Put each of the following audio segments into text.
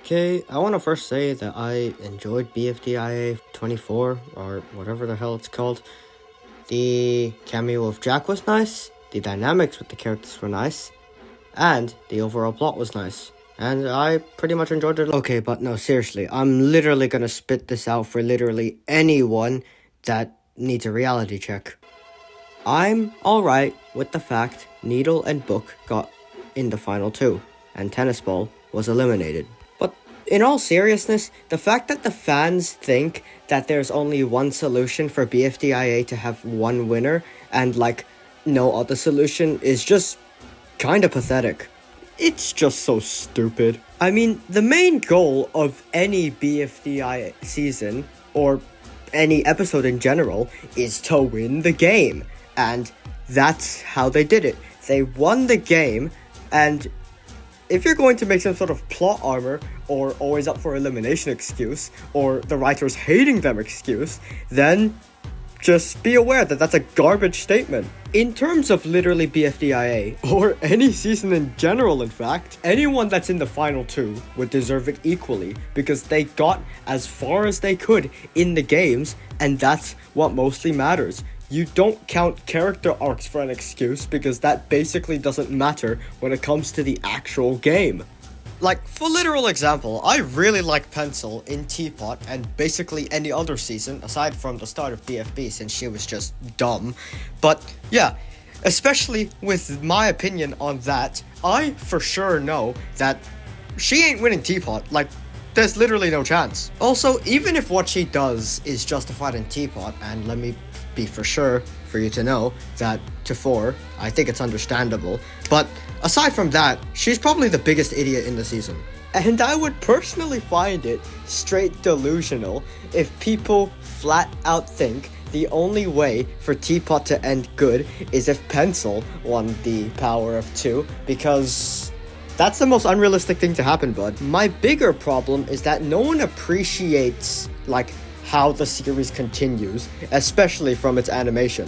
Okay, I want to first say that I enjoyed BFDIA 24, or whatever the hell it's called. The cameo of Jack was nice, the dynamics with the characters were nice, and the overall plot was nice. And I pretty much enjoyed it. Okay, but no, seriously, I'm literally gonna spit this out for literally anyone that needs a reality check. I'm alright with the fact Needle and Book got in the final two, and Tennis Ball was eliminated. But in all seriousness, the fact that the fans think that there's only one solution for BFDIA to have one winner, and no other solution is just kinda pathetic. It's just so stupid. I mean, the main goal of any BFDI season, or any episode in general, is to win the game. And that's how they did it. They won the game, and if you're going to make some sort of plot armor, or always up for elimination excuse, or the writers hating them excuse, then just be aware that that's a garbage statement. In terms of literally BFDIA, or any season in general in fact, anyone that's in the final two would deserve it equally, because they got as far as they could in the games, and that's what mostly matters. You don't count character arcs for an excuse, because that basically doesn't matter when it comes to the actual game. For literal example, I really like Pencil in Teapot and basically any other season, aside from the start of BFB, since she was just dumb. But yeah, especially with my opinion on that, I for sure know that she ain't winning Teapot. There's literally no chance. Also, even if what she does is justified in Teapot, and let me be for sure for you to know that to 4, I think it's understandable. But aside from that, she's probably the biggest idiot in the season. And I would personally find it straight delusional if people flat out think the only way for Teapot to end good is if Pencil won the power of 2, because that's the most unrealistic thing to happen, bud. My bigger problem is that no one appreciates, how the series continues, especially from its animation.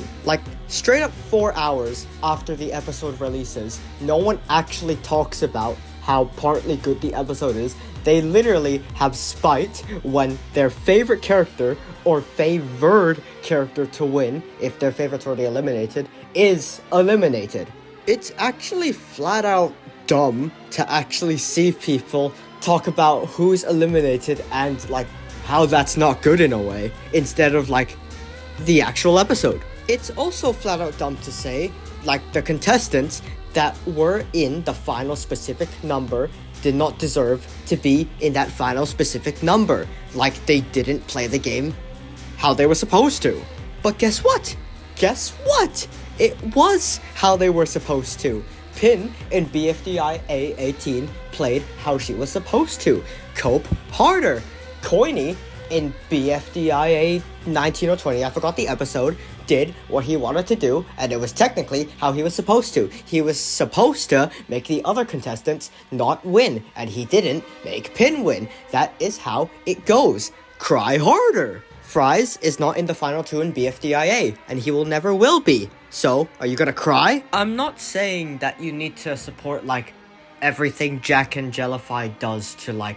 Straight up 4 hours after the episode releases, no one actually talks about how partly good the episode is. They literally have spite when their favorite character, or favored character to win, if their favorite's already eliminated, is eliminated. It's actually flat out dumb to actually see people talk about who's eliminated and how that's not good in a way, instead of the actual episode. It's also flat out dumb to say the contestants that were in the final specific number did not deserve to be in that final specific number, they didn't play the game how they were supposed to. But guess what? It was how they were supposed to. Pin in BFDIA 18 played how she was supposed to. Cope harder. Coiny in BFDIA 19 or 20, I forgot the episode, did what he wanted to do, and it was technically how he was supposed to. He was supposed to make the other contestants not win, and he didn't make Pin win. That is how it goes. Cry harder. Fries is not in the final two in BFDIA, and he will never will be. So, are you gonna cry? I'm not saying that you need to support, everything Jack and Jellify does to,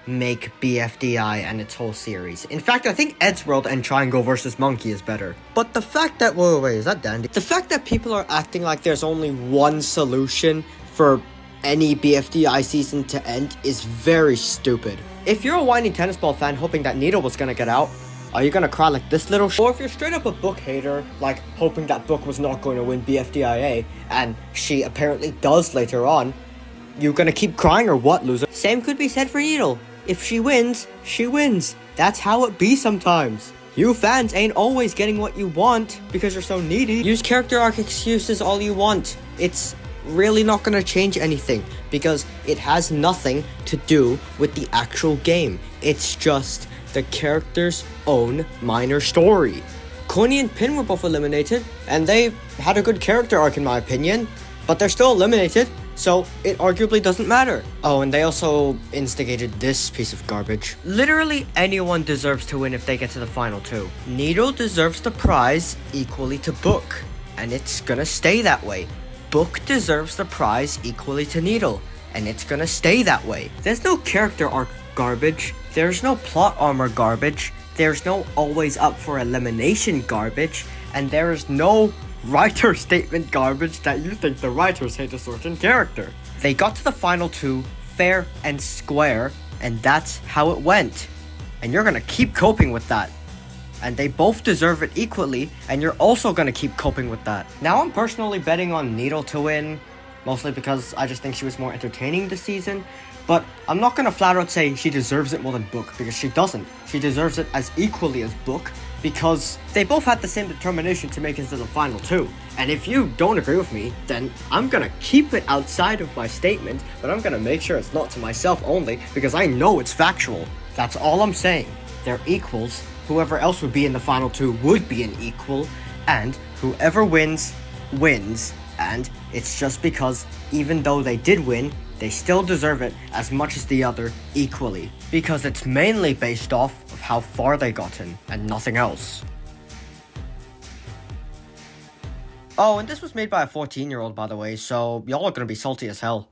make BFDI and its whole series. In fact, I think Ed's World and Triangle vs. Monkey is better. But the fact that... Wait, is that Dandy? The fact that people are acting like there's only one solution for any BFDI season to end is very stupid. If you're a whiny Tennis Ball fan hoping that Needle was gonna get out, are you gonna cry like this little Or if you're straight up a Book hater, hoping that Book was not going to win BFDIA, and she apparently does later on, you gonna keep crying or what, loser? Same could be said for Needle. If she wins, she wins. That's how it be sometimes. You fans ain't always getting what you want because you're so needy. Use character arc excuses all you want. It's really not gonna change anything because it has nothing to do with the actual game. It's just the character's own minor story. Coney and Pin were both eliminated, and they had a good character arc in my opinion, but they're still eliminated, so it arguably doesn't matter. Oh, and they also instigated this piece of garbage. Literally anyone deserves to win if they get to the final two. Needle deserves the prize equally to Book, and it's gonna stay that way. Book deserves the prize equally to Needle, and it's gonna stay that way. There's no character arc garbage, there's no plot armor garbage, there's no always up for elimination garbage, and there is no writer statement garbage that you think the writers hate a certain character. They got to the final two fair and square, and that's how it went. And you're gonna keep coping with that. And they both deserve it equally, and you're also gonna keep coping with that. Now I'm personally betting on Needle to win, mostly because I just think she was more entertaining this season. But I'm not gonna flat out say she deserves it more than Book, because she doesn't. She deserves it as equally as Book, because they both had the same determination to make it to the final two. And if you don't agree with me, then I'm gonna keep it outside of my statement, but I'm gonna make sure it's not to myself only, because I know it's factual. That's all I'm saying. They're equals. Whoever else would be in the final two would be an equal, and whoever wins, wins. And it's just because even though they did win, they still deserve it as much as the other equally, because it's mainly based off of how far they gotten and nothing else. Oh, and this was made by a 14-year-old, by the way, so y'all are gonna be salty as hell.